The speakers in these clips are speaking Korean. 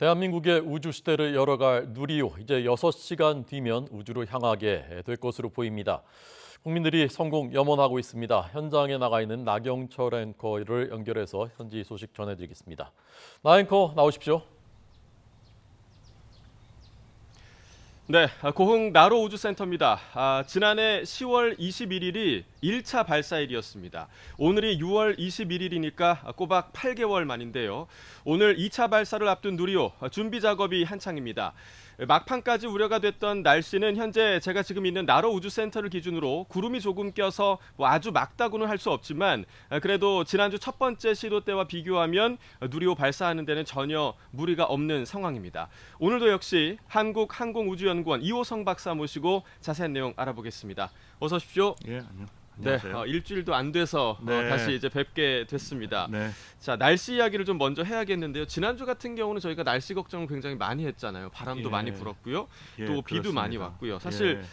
대한민국의 우주 시대를 열어갈 누리호, 이제 6시간 뒤면 우주로 향하게 될 것으로 보입니다. 국민들이 성공 염원하고 있습니다. 현장에 나가 있는 나경철 앵커를 연결해서 현지 소식 전해드리겠습니다. 나 앵커 나오십시오. 네, 고흥 나로 우주센터입니다. 지난해 10월 21일이 1차 발사일이었습니다. 오늘이 6월 21일이니까 꼬박 8개월 만인데요. 오늘 2차 발사를 앞둔 누리호 준비 작업이 한창입니다. 막판까지 우려가 됐던 날씨는 현재 제가 지금 있는 나로 우주센터를 기준으로 구름이 조금 껴서 아주 막다고는 할 수 없지만 그래도 지난주 첫 번째 시도 때와 비교하면 누리호 발사하는 데는 전혀 무리가 없는 상황입니다. 오늘도 역시 한국항공우주연구원 이호성 박사 모시고 자세한 내용 알아보겠습니다. 어서 오십시오. 예, 안녕하세요. 네, 일주일도 안 돼서 네. 다시 이제 뵙게 됐습니다. 네. 자, 날씨 이야기를 좀 먼저 해야겠는데요. 지난주 같은 경우는 저희가 날씨 걱정을 굉장히 많이 했잖아요. 바람도 예. 많이 불었고요. 예, 또 비도 그렇습니다. 많이 왔고요. 사실 예.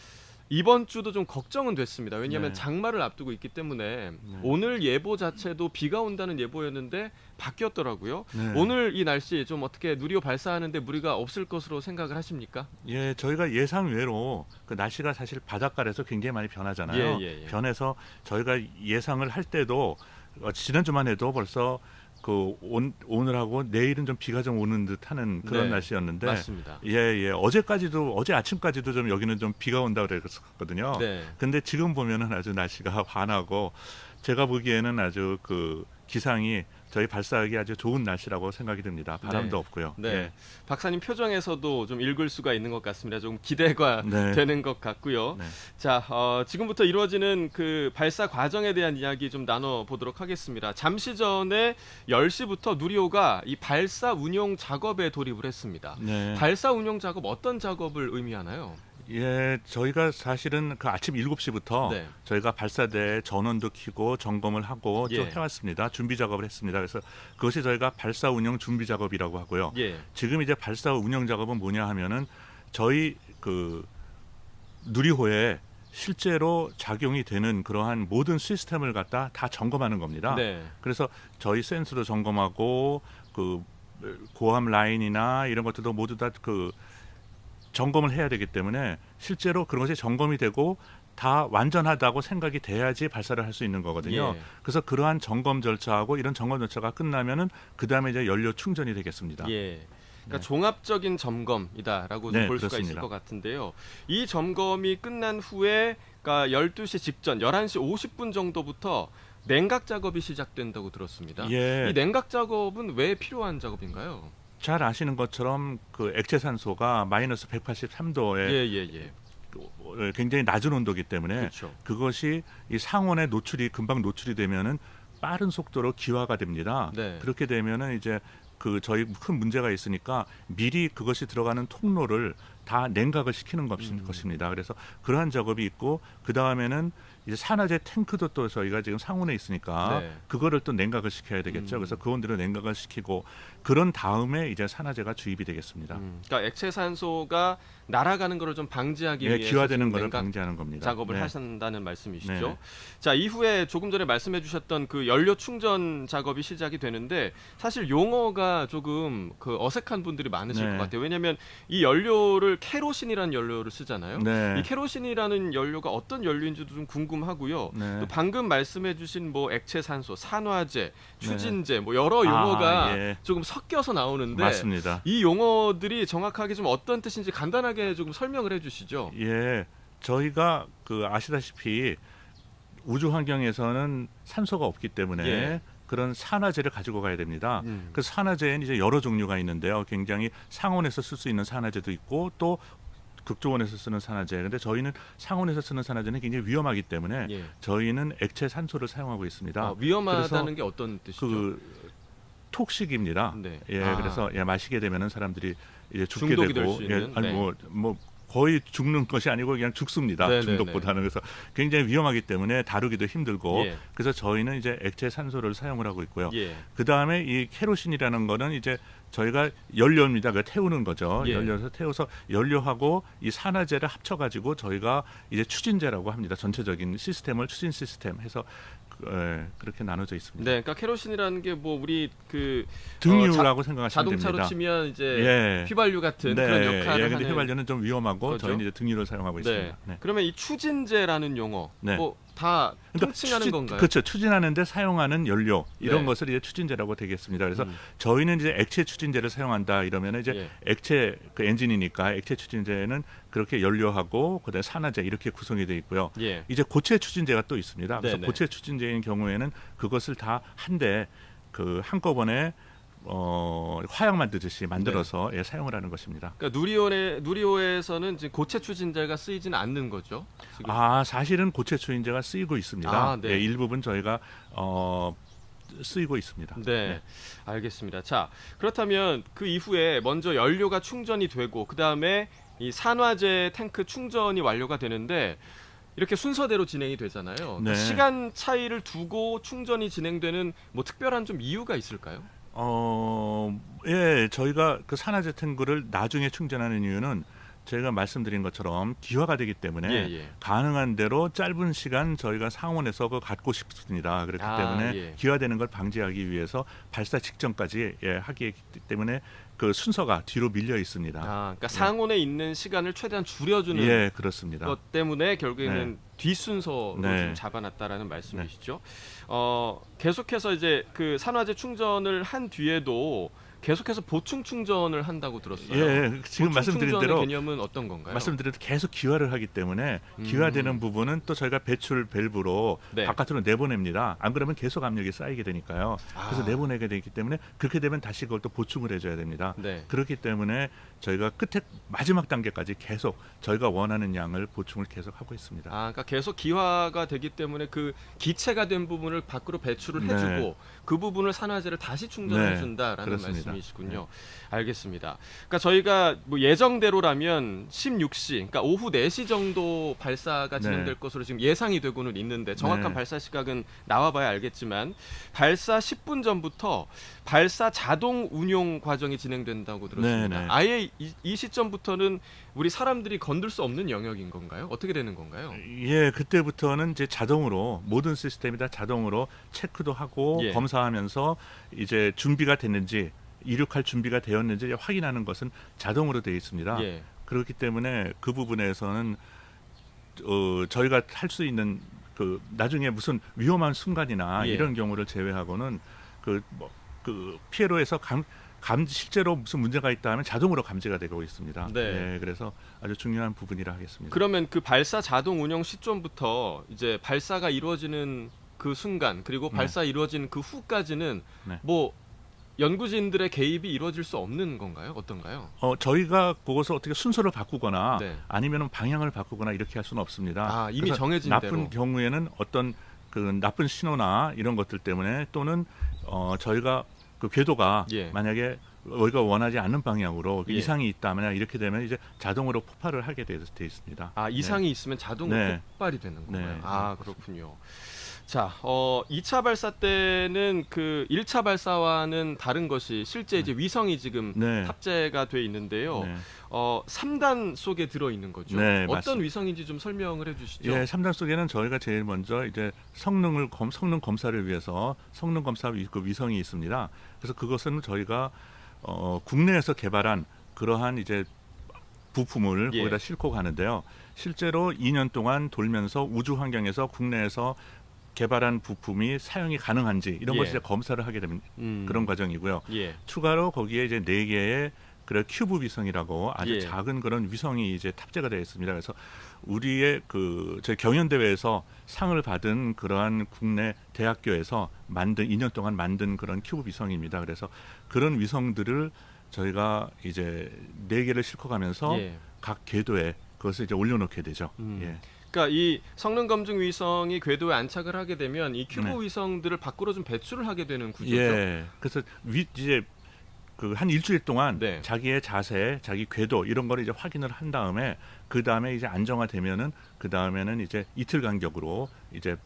이번 주도 좀 걱정은 됐습니다. 왜냐하면 네. 장마를 앞두고 있기 때문에 오늘 예보 자체도 비가 온다는 예보였는데 바뀌었더라고요. 네. 오늘 이 날씨 좀 어떻게 누리호 발사하는데 무리가 없을 것으로 생각을 하십니까? 예, 저희가 예상 외로 그 날씨가 사실 바닷가에서 굉장히 많이 변하잖아요. 예. 변해서 저희가 예상을 할 때도 지난주만 해도 벌써 오늘하고 내일은 좀 비가 좀 오는 듯하는 그런 네, 날씨였는데, 맞습니다. 예, 어제 아침까지도 좀 여기는 좀 비가 온다 그랬었거든요. 네. 근데 지금 보면은 아주 날씨가 환하고 제가 보기에는 아주 그 기상이 저희 발사하기 아주 좋은 날씨라고 생각이 듭니다. 바람도 없고요. 네. 예. 박사님 표정에서도 좀 읽을 수가 있는 것 같습니다. 좀 기대가 네. 되는 것 같고요. 네. 자, 지금부터 이루어지는 그 발사 과정에 대한 이야기 좀 나눠보도록 하겠습니다. 잠시 전에 10시부터 누리호가 이 발사 운용 작업에 돌입을 했습니다. 네. 발사 운용 작업 어떤 작업을 의미하나요? 예, 저희가 사실은 그 아침 7시부터 네. 저희가 발사대 전원도 켜고 점검을 하고 좀 예. 해왔습니다. 준비 작업을 했습니다. 그래서 그것이 저희가 발사 운영 준비 작업이라고 하고요. 예. 지금 이제 발사 운영 작업은 뭐냐 하면은 저희 그 누리호에 실제로 작용이 되는 그러한 모든 시스템을 갖다 다 점검하는 겁니다. 네. 그래서 저희 센서도 점검하고 그 고함 라인이나 이런 것들도 모두 다 그 점검을 해야 되기 때문에 실제로 그런 것이 점검이 되고 다 완전하다고 생각이 돼야지 발사를 할 수 있는 거거든요. 예. 그래서 그러한 점검 절차하고 이런 점검 절차가 끝나면은 그 다음에 이제 연료 충전이 되겠습니다. 예. 그러니까 네. 종합적인 점검이다라고 네, 볼 수가 있을 그렇습니다. 것 같은데요. 이 점검이 끝난 후에 그러니까 12시 직전 11시 50분 정도부터 냉각 작업이 시작된다고 들었습니다. 예. 이 냉각 작업은 왜 필요한 작업인가요? 잘 아시는 것처럼 그 액체산소가 마이너스 183도에 예. 굉장히 낮은 온도이기 때문에 그렇죠. 그것이 이 상온에 금방 노출이 되면은 빠른 속도로 기화가 됩니다. 네. 그렇게 되면은 이제 그 저희 큰 문제가 있으니까 미리 그것이 들어가는 통로를 다 냉각을 시키는 것입니다. 그래서 그러한 작업이 있고 그 다음에는 이제 산화제 탱크도 또 저희가 지금 상온에 있으니까 네. 그거를 또 냉각을 시켜야 되겠죠. 그래서 그 온도로 냉각을 시키고 그런 다음에 이제 산화제가 주입이 되겠습니다. 그러니까 액체산소가 날아가는 것을 좀 방지하기 예, 위해서 기화되는 지금 것을 냉각 방지하는 겁니다. 작업을 네. 하신다는 말씀이시죠. 네. 자, 이후에 조금 전에 말씀해 주셨던 그 연료 충전 작업이 시작이 되는데 사실 용어가 조금 그 어색한 분들이 많으실 네. 것 같아요. 왜냐하면 이 연료를 케로신이라는 연료를 쓰잖아요. 네. 이 케로신이라는 연료가 어떤 연료인지도 좀 궁금하고요. 네. 또 방금 말씀해 주신 뭐 액체산소, 산화제, 추진제 뭐 여러 용어가 예. 조금 섞여서 나오는데 맞습니다. 이 용어들이 정확하게 좀 어떤 뜻인지 간단하게 조금 설명을 해 주시죠. 예, 저희가 그 아시다시피 우주 환경에서는 산소가 없기 때문에 예. 그런 산화제를 가지고 가야 됩니다. 음. 그 산화제에는 이제 여러 종류가 있는데요. 굉장히 상온에서 쓸 수 있는 산화제도 있고 또 극초원에서 쓰는 산화제. 근데 저희는 상온에서 쓰는 산화제는 굉장히 위험하기 때문에 예. 저희는 액체 산소를 사용하고 있습니다. 위험하다는 게 어떤 뜻이죠? 그 톡식입니다. 네. 예, 그래서 마시게 되면은 사람들이 이제 죽게 중독이 되고, 될 수 있는? 아니 네. 뭐 거의 죽는 것이 아니고 그냥 죽습니다. 네, 중독보다는. 그래서 굉장히 위험하기 때문에 다루기도 힘들고 예. 그래서 저희는 이제 액체 산소를 사용을 하고 있고요. 예. 그 다음에 이 케로신이라는 거는 이제 저희가 연료입니다. 그 태우는 거죠. 예. 연료에서 태워서 연료하고 이 산화제를 합쳐가지고 저희가 이제 추진제라고 합니다. 전체적인 시스템을 추진 시스템 해서 그렇게 나눠져 있습니다. 네, 그러니까 케로신이라는 게 뭐 우리 그 등유라고 생각하시면 자동차로 됩니다. 치면 이제 예. 휘발유 같은 네, 그런 역할을 근데 하는. 휘발유는 좀 위험하고 거죠? 저희는 이제 등유를 사용하고 네. 있습니다. 네. 그러면 이 추진제라는 용어 네. 뭐 다 통칭하는 건가요? 그렇죠. 추진하는데 사용하는 연료 이런 네. 것을 이제 추진제라고 되겠습니다. 그래서 저희는 이제 액체 추진제를 사용한다 이러면 이제 예. 액체 그 엔진이니까 액체 추진제는 그렇게 연료하고 그다음에 산화제 이렇게 구성이 되어 있고요. 예. 이제 고체 추진제가 또 있습니다. 그래서 네네. 고체 추진제인 경우에는 그것을 다 한데 그 한꺼번에 화약 만드듯이 만들어서 예, 사용을 하는 것입니다. 그러니까 누리호에서는 지금 고체 추진제가 쓰이지는 않는 거죠. 지금. 사실은 고체 추진제가 쓰이고 있습니다. 아, 네. 예, 일부분 저희가 쓰이고 있습니다. 네, 알겠습니다. 자, 그렇다면 그 이후에 먼저 연료가 충전이 되고 그 다음에 이 산화제 탱크 충전이 완료가 되는데 이렇게 순서대로 진행이 되잖아요. 그러니까 네. 시간 차이를 두고 충전이 진행되는 뭐 특별한 좀 이유가 있을까요? 예, 저희가 그 산화제 탱크를 나중에 충전하는 이유는 저희가 말씀드린 것처럼 기화가 되기 때문에 예. 가능한 대로 짧은 시간 저희가 상온에서 그거 갖고 싶습니다. 그렇기 때문에 예. 기화되는 걸 방지하기 위해서 발사 직전까지 하기 때문에 그 순서가 뒤로 밀려 있습니다. 그러니까 상온에 있는 시간을 최대한 줄여주는 예, 그렇습니다. 것 때문에 결국에는 네. 뒷순서로 네. 좀 잡아놨다라는 말씀이시죠. 계속해서 이제 그 산화제 충전을 한 뒤에도 계속해서 보충 충전을 한다고 들었어요. 예, 지금 보충 말씀드린 충전의 대로 개념은 어떤 건가요? 말씀드린 대로 계속 기화를 하기 때문에 기화되는 부분은 또 저희가 배출 밸브로 네. 바깥으로 내보냅니다. 안 그러면 계속 압력이 쌓이게 되니까요. 그래서 아. 내보내게 되기 때문에 그렇게 되면 다시 그걸 또 보충을 해줘야 됩니다. 네. 그렇기 때문에 저희가 끝에 마지막 단계까지 계속 저희가 원하는 양을 보충을 계속 하고 있습니다. 그러니까 계속 기화가 되기 때문에 그 기체가 된 부분을 밖으로 배출을 네. 해주고 그 부분을 산화제를 다시 충전해준다라는 그렇습니다. 말씀이시군요. 알겠습니다. 그러니까 저희가 뭐 예정대로라면 16시, 그러니까 오후 4시 정도 발사가 진행될 것으로 지금 예상이 되고는 있는데 정확한 네. 발사 시각은 나와봐야 알겠지만 발사 10분 전부터 발사 자동 운용 과정이 진행된다고 들었습니다. 네. 아예 이 시점부터는 우리 사람들이 건들 수 없는 영역인 건가요? 어떻게 되는 건가요? 예, 그때부터는 이제 자동으로 모든 시스템이 다 자동으로 체크도 하고 예. 검사하면서 이제 준비가 됐는지 이륙할 준비가 되었는지 확인하는 것은 자동으로 되어 있습니다. 예. 그렇기 때문에 그 부분에서는 저희가 할 수 있는 그 나중에 무슨 위험한 순간이나 예. 이런 경우를 제외하고는 그 피에로에서 실제로 무슨 문제가 있다 하면 자동으로 감지가 되고 있습니다. 네. 예, 그래서 아주 중요한 부분이라 하겠습니다. 그러면 그 발사 자동 운영 시점부터 이제 발사가 이루어지는 그 순간 그리고 발사 이루어지는 그 후까지는 네. 뭐 연구진들의 개입이 이루어질 수 없는 건가요? 어떤가요? 저희가 그것을 어떻게 순서를 바꾸거나 네. 아니면 방향을 바꾸거나 이렇게 할 수는 없습니다. 이미 그래서 정해진 나쁜 대로. 경우에는 어떤 그 나쁜 신호나 이런 것들 때문에 또는 저희가 그 궤도가 예. 만약에 우리가 원하지 않는 방향으로 예. 이상이 있다면 이렇게 되면 이제 자동으로 폭발을 하게 돼 있습니다. 이상이 있으면 자동으로 네. 폭발이 되는 건가요? 네. 그렇군요. 자, 2차 발사 때는 그 1차 발사와는 다른 것이 실제 이제 위성이 지금 네. 탑재가 돼 있는데요. 네. 3단 속에 들어 있는 거죠. 네, 어떤 맞습니다. 위성인지 좀 설명을 해주시죠. 예, 3단 속에는 저희가 제일 먼저 이제 성능 검사를 위해서 성능 검사 그 위성이 있습니다. 그래서 그것은 저희가 국내에서 개발한 그러한 이제 부품을 예. 거기다 싣고 가는데요. 실제로 2년 동안 돌면서 우주 환경에서 국내에서 개발한 부품이 사용이 가능한지 이런 예. 것을 이제 검사를 하게 되는 그런 과정이고요. 예. 추가로 거기에 이제 4개의 그런 큐브 위성이라고 아주 예. 작은 그런 위성이 이제 탑재가 되어 있습니다. 그래서 우리의 저희 경연 대회에서 상을 받은 그러한 국내 대학교에서 2년 동안 만든 그런 큐브 위성입니다. 그래서 그런 위성들을 저희가 이제 4개를 싣고 가면서 예. 각 궤도에 그것을 이제 올려놓게 되죠. 예. 그러니까 이 성능 검증 위성이 궤도에 안착을 하게 되면 이 큐브 네. 위성들을 밖으로 좀 배출을 하게 되는 구조죠. 예. 그래서 이제 그 한 일주일 동안 네. 자기의 자세, 자기 궤도 이런 거를 이제 확인을 한 다음에 그 다음에 이제 안정화되면은 그 다음에는 이제 이틀 간격으로 이제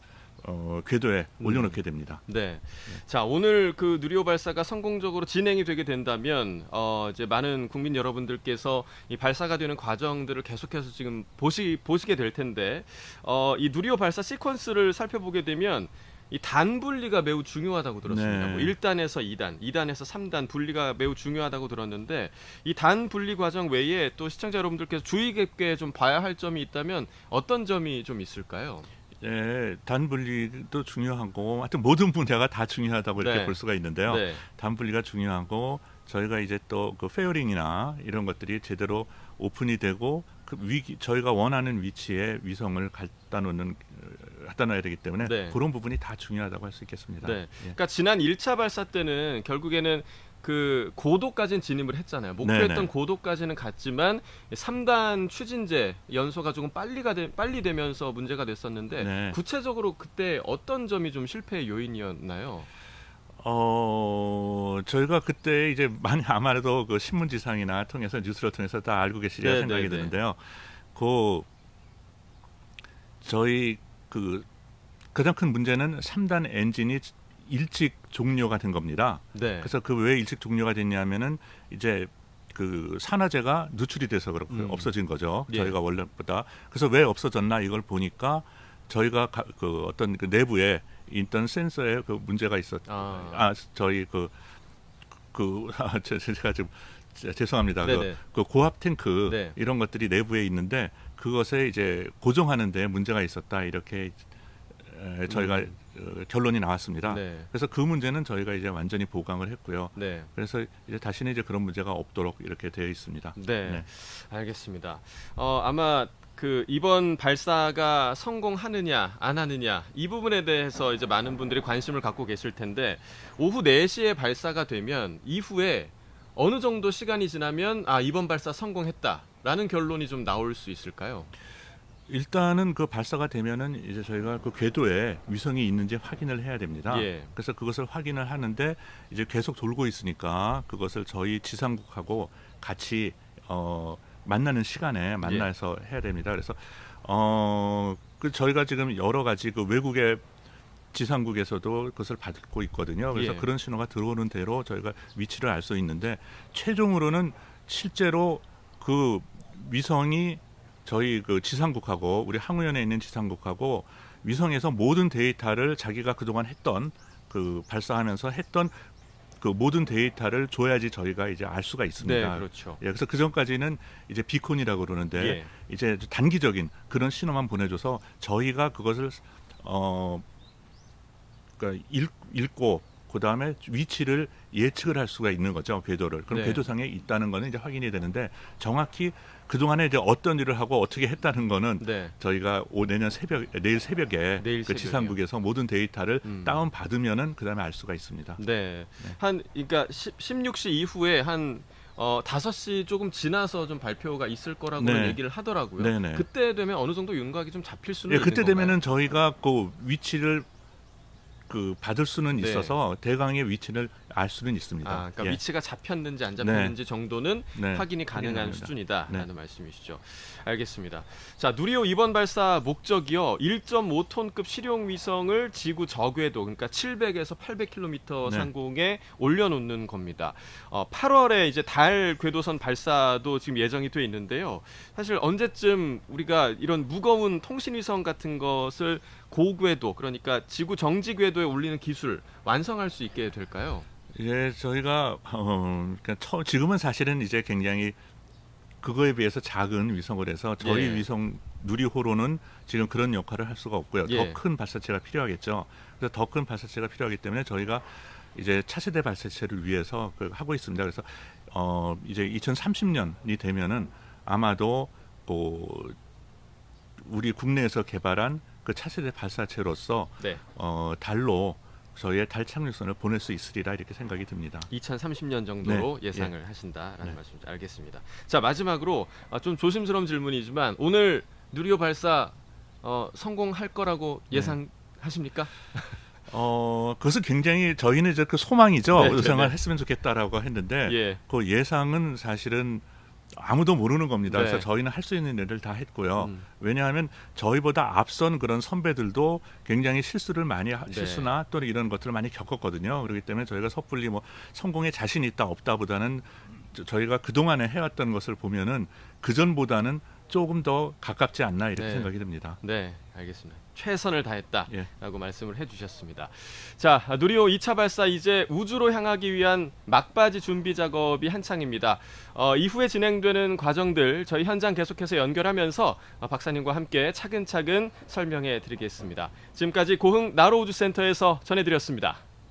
궤도에 올려놓게 됩니다. 네. 자, 오늘 그 누리호 발사가 성공적으로 진행이 되게 된다면 이제 많은 국민 여러분들께서 이 발사가 되는 과정들을 계속해서 지금 보시게 될 텐데 이 누리호 발사 시퀀스를 살펴보게 되면 이 단 분리가 매우 중요하다고 들었습니다. 네. 뭐 1단에서 2단, 2단에서 3단 분리가 매우 중요하다고 들었는데 이 단 분리 과정 외에 또 시청자 여러분들께서 주의 깊게 좀 봐야 할 점이 있다면 어떤 점이 좀 있을까요? 예, 단 분리도 중요하고 하여튼 모든 분야가 다 중요하다고 이렇게 네. 볼 수가 있는데요. 네. 단 분리가 중요하고 저희가 이제 또 그 페어링이나 이런 것들이 제대로 오픈이 되고 그 저희가 원하는 위치에 위성을 갖다 놔야 되기 때문에 네. 그런 부분이 다 중요하다고 할 수 있겠습니다. 네. 예. 그러니까 지난 1차 발사 때는 결국에는 그 고도까지는 진입을 했잖아요. 목표했던 네네. 고도까지는 갔지만 3단 추진제 연소가 조금 빨리 되면서 문제가 됐었는데 네. 구체적으로 그때 어떤 점이 좀 실패의 요인이었나요? 저희가 그때 이제 많이 아마도 그 신문지상이나 통해서 뉴스를 통해서 다 알고 계시리라 네, 생각이 네, 네. 드는데요. 저희 그 가장 큰 문제는 3단 엔진이 일찍 종료가 된 겁니다. 네. 그래서 그 왜 일찍 종료가 됐냐면은 이제 그 산화제가 누출이 돼서 그렇고 없어진 거죠. 예. 저희가 원래보다. 그래서 왜 없어졌나 이걸 보니까 저희가 그 어떤 그 내부에 있던 센서에 그 문제가 저희 제가 좀 죄송합니다. 네네. 그 고압 탱크 네. 이런 것들이 내부에 있는데 그것에 이제 고정하는데 문제가 있었다 이렇게 저희가 결론이 나왔습니다. 네. 그래서 그 문제는 저희가 이제 완전히 보강을 했고요. 네. 그래서 이제 다시는 이제 그런 문제가 없도록 이렇게 되어 있습니다. 네. 네. 알겠습니다. 아마 그 이번 발사가 성공하느냐 안 하느냐 이 부분에 대해서 이제 많은 분들이 관심을 갖고 계실 텐데 오후 4시에 발사가 되면 이후에 어느 정도 시간이 지나면 이번 발사 성공했다라는 결론이 좀 나올 수 있을까요? 일단은 그 발사가 되면은 이제 저희가 그 궤도에 위성이 있는지 확인을 해야 됩니다. 예. 그래서 그것을 확인을 하는데 이제 계속 돌고 있으니까 그것을 저희 지상국하고 같이 만나는 시간에 만나서 해야 됩니다. 그래서 그 저희가 지금 여러 가지 그 외국의 지상국에서도 그것을 받고 있거든요. 그래서 예. 그런 신호가 들어오는 대로 저희가 위치를 알 수 있는데 최종으로는 실제로 그 위성이 저희 그 지상국하고 우리 항우연에 있는 지상국하고 위성에서 모든 데이터를 자기가 그동안 했던 그 발사하면서 했던 그 모든 데이터를 줘야지 저희가 이제 알 수가 있습니다. 네, 그렇죠. 예, 그래서 그 전까지는 이제 비콘이라고 그러는데 예. 이제 단기적인 그런 신호만 보내줘서 저희가 그것을 그러니까 읽고 그 다음에 위치를 예측을 할 수가 있는 거죠. 궤도를. 그럼 네. 궤도상에 있다는 거는 이제 확인이 되는데 정확히 그 동안에 이제 어떤 일을 하고 어떻게 했다는 거는 네. 저희가 내일 새벽에 내일 그 새벽이요? 지상국에서 모든 데이터를 다운 받으면은 그 다음에 알 수가 있습니다. 네. 그러니까 16시 이후에 한 5시 조금 지나서 좀 발표가 있을 거라고 네. 얘기를 하더라고요. 네네. 그때 되면 어느 정도 윤곽이 좀 잡힐 수는 예, 그때 있는 건가요? 되면은 저희가 그 위치를 그 받을 수는 네. 있어서 대강의 위치를 알 수는 있습니다. 그러니까 예. 위치가 잡혔는지 안 잡혔는지 정도는 네. 확인이 가능한 확인합니다. 수준이다라는 네. 말씀이시죠. 알겠습니다. 자, 누리호 이번 발사 목적이요. 1.5톤급 실용 위성을 지구 저궤도 그러니까 700에서 800km 네. 상공에 올려놓는 겁니다. 8월에 이제 달 궤도선 발사도 지금 예정이 돼 있는데요. 사실 언제쯤 우리가 이런 무거운 통신 위성 같은 것을 고궤도 그러니까 지구 정지 궤도에 올리는 기술 완성할 수 있게 될까요? 예, 저희가 그러니까 지금은 사실은 이제 굉장히 그거에 비해서 작은 위성을 해서 저희 예. 위성 누리호로는 지금 그런 역할을 할 수가 없고요. 예. 더 큰 발사체가 필요하겠죠. 그래서 더 큰 발사체가 필요하기 때문에 저희가 이제 차세대 발사체를 위해서 하고 있습니다. 그래서 이제 2030년이 되면은 아마도 우리 국내에서 개발한 그 차세대 발사체로서 네. 달로 저희의 달 착륙선을 보낼 수 있으리라 이렇게 생각이 듭니다. 2030년 정도로 네. 예상을 하신다라는 네. 말씀이죠. 알겠습니다. 자, 마지막으로 좀 조심스러운 질문이지만 오늘 누리호 발사 성공할 거라고 네. 예상하십니까? 그것은 굉장히 저희는 이제 그 소망이죠. 네, 네, 우승을 네. 했으면 좋겠다라고 했는데 예. 그 예상은 사실은 아무도 모르는 겁니다. 네. 그래서 저희는 할 수 있는 일을 다 했고요. 음. 왜냐하면 저희보다 앞선 그런 선배들도 굉장히 실수를 많이 네. 실수나 또는 이런 것들을 많이 겪었거든요. 그렇기 때문에 저희가 섣불리 뭐 성공에 자신 있다 없다보다는 저희가 그 동안에 해왔던 것을 보면은 그 전보다는 조금 더 가깝지 않나 이렇게 네. 생각이 듭니다. 네, 알겠습니다. 최선을 다했다라고 예. 말씀을 해주셨습니다. 자, 누리호 2차 발사 이제 우주로 향하기 위한 막바지 준비 작업이 한창입니다. 이후에 진행되는 과정들 저희 현장 계속해서 연결하면서 박사님과 함께 차근차근 설명해 드리겠습니다. 지금까지 고흥 나로우주센터에서 전해드렸습니다.